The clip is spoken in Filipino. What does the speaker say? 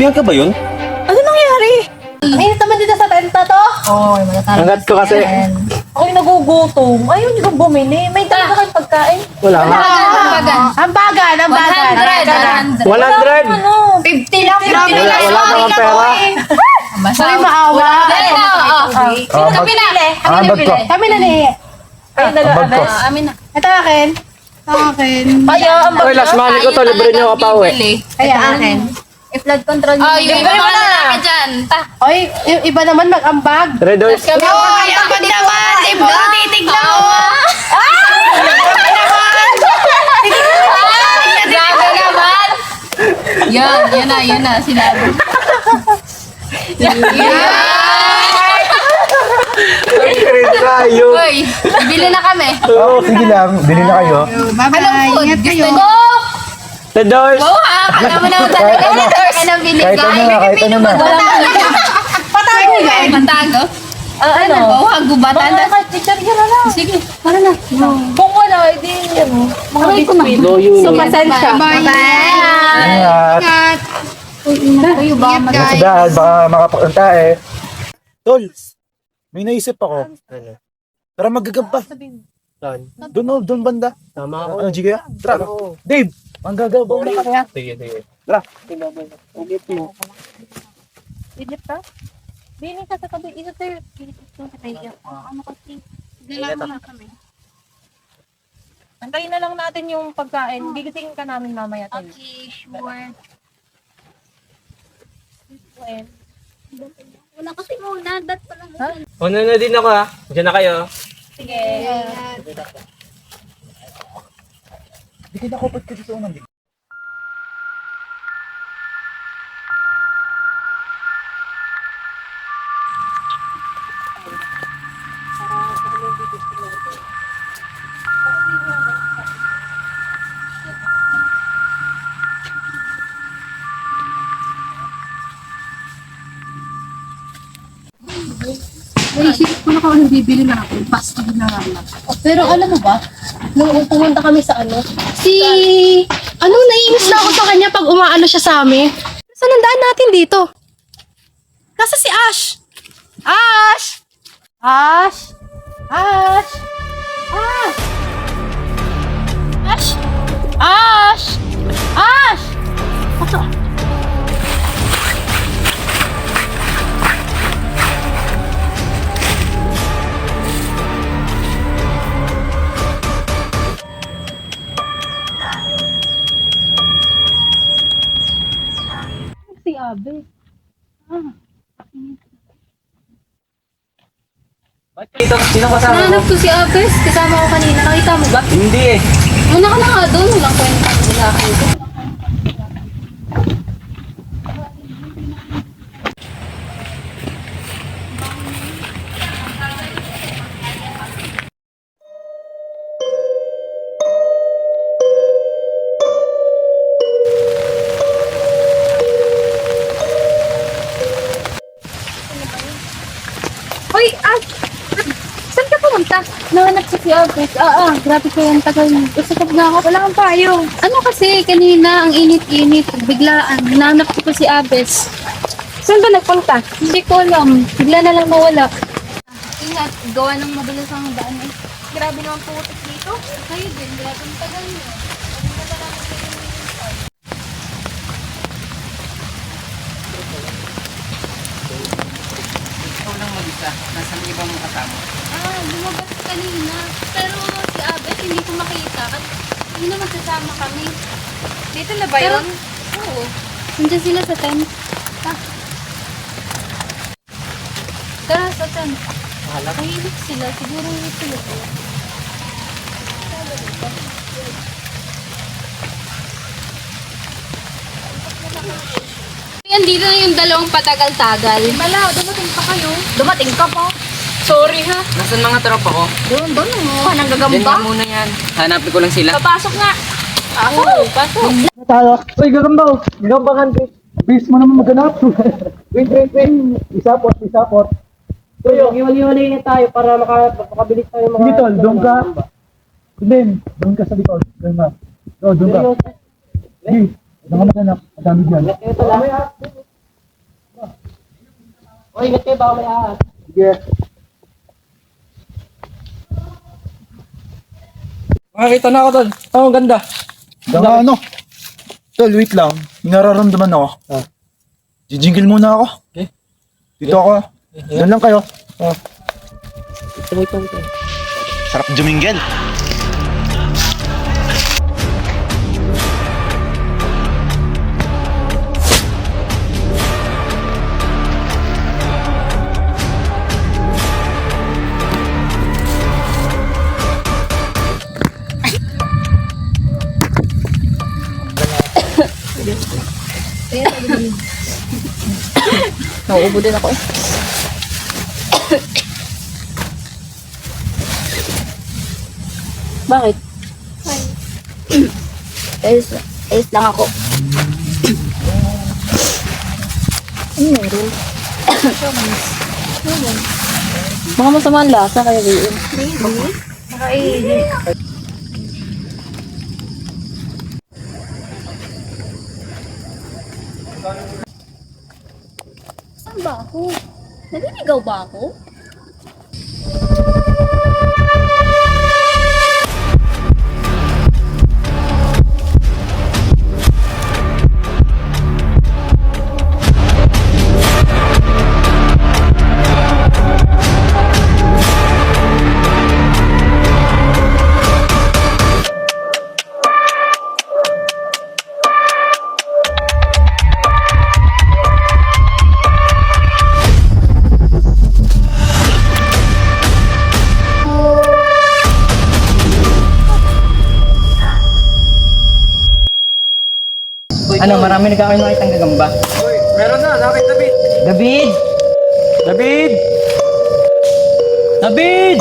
Bianca ba yun? Ano nangyari? Mainit naman dito sa tenta to. Oo, may mga Angat ko kasi. Ako'y nagugutom. Ayaw niyo bang bumili? May dala ba kayong pagkain? Wala nga. Ambagan. 100. Ano? 50 lang. Wala naman pera. Sorry, maawa. Kami na. Ambag ko. Kami na ni. Ay, dalawa, Ambag ko. Abes. Amin na. Ito akin. Kaya, ambag Oy, last money ko to. Libre nyo ako pa uwi. Kaya akin. I-flood control nyo. yung iba mga na. lalaki dyan. Oy, yung iba naman mag-ambag. Redos. Oy, ambag naman. Di mo titignan mo. Grabe naman. Yan na, sinabi. Tayo. Uy, bili na kami. Oo, sige lang. Bili na kayo. Anong food? Gusto mo? Redos. Go ha! Alam mo naman talaga. Anong bili Kahit ka? ano na, kahit ano na. Patago yan. Patago? Ano? Go ha, gubatan. Kahit teacher yun na lang. Sige, para na. Kung wala, edi ano. Mga biscuit. So, pasensya. Ingat. Uy, ba? Sa dahil, baka makapakunta eh. Tol, may naisip ako. Tara magagamba. Doon banda. Tama ako. Ano, Jigga? Tara. Dave, manggagabaw na kami ha. Sige. Tara. Ulit mo. Silip ka? Bini ka sa tabi. Isa sir. Ano kasi? Dalawa na kami. Antayin na lang natin yung pagkain. Gigisingin ka namin mamaya. Okay, sure. Wala kasi muna. Dat pa lang. Una na din ako ha. Diyan na kayo. Sige. Di ka nakupad ka dito unang. Naisip ko na kung ano bibili na ako. Pasta na lang. Pero alam mo ba, nung pumunta kami sa ano, naiinis na ako sa kanya pag umaano siya sa amin. Saan ang daan natin dito? Nasa si Ash! Ash! Ash! Ash! Ash! Ash! Ash! Ash! Si Abe. Sino kasama mo? Nahanap ko si Abes. Kasama ko kanina. Nakita mo ba? Hindi eh. Muna ka na nga doon. Walang kwenta. Wala ka ito. Hoy, saan ka pumunta? Nahanap ko si Abes. Grabe ko yung tagal mo. Usapag na ako. Wala kang payo. Ano kasi, kanina, ang init-init. Biglaan, nahanap ko si Abes. Saan ba nagpunta? Hindi ko alam. Bigla na lang nawala. Ingat, gawa ng madalas ang daan eh. Grabe naman putik dito. Kayo din, grabe ang tagal mo. Ikaw lang mag-isa. Nasaan yung ibang kasama? Lumabas kanina. Pero si Abes, hindi ko makita. At hindi naman sasama kami. Dito na ba Pero, yun? oo. Nandiyan sila sa tent. Tara, sa tent. Mahilig sila. Siguro hindi sila. Yan, dito na yung dalawang patagal-tagal. Wala, dumating pa kayo. Dumating ka po. Sorry ha. Nasaan mga tropa ko? Doon, oh. Diyan Nanggagamba. na muna yan. Hanapin ko lang sila. Papasok nga. Pasok. Tayo. Uy, gagambaw. Gagambangan. Bis mo naman maganap. Wait. Isapot. Tuyo, iwali-wali na tayo para makabilis tayo mga... Hindi tol, doon ka. Doon ka sa likod. Doon ka. Doon ka. Sige, doon ka maganap. Madami dyan. O, ingat kayo, baka may ahas. Sige. Makakita na ako tol. Oh, ang ganda. Ganda ano? Tol, wait lang. May nararamdaman ako. Jijingle muna ako. Okay. Dito ako. Doon lang kayo. Ito. Sarap juminggle. Nauubo din ako eh. Bakit? Ayos lang ako. Mga masama ang lasa kayo riin. Saan ba ako? Naliligaw ba ako? Ano, marami na kayo nakitang gagamba. Meron na, nakit David. David! David! David!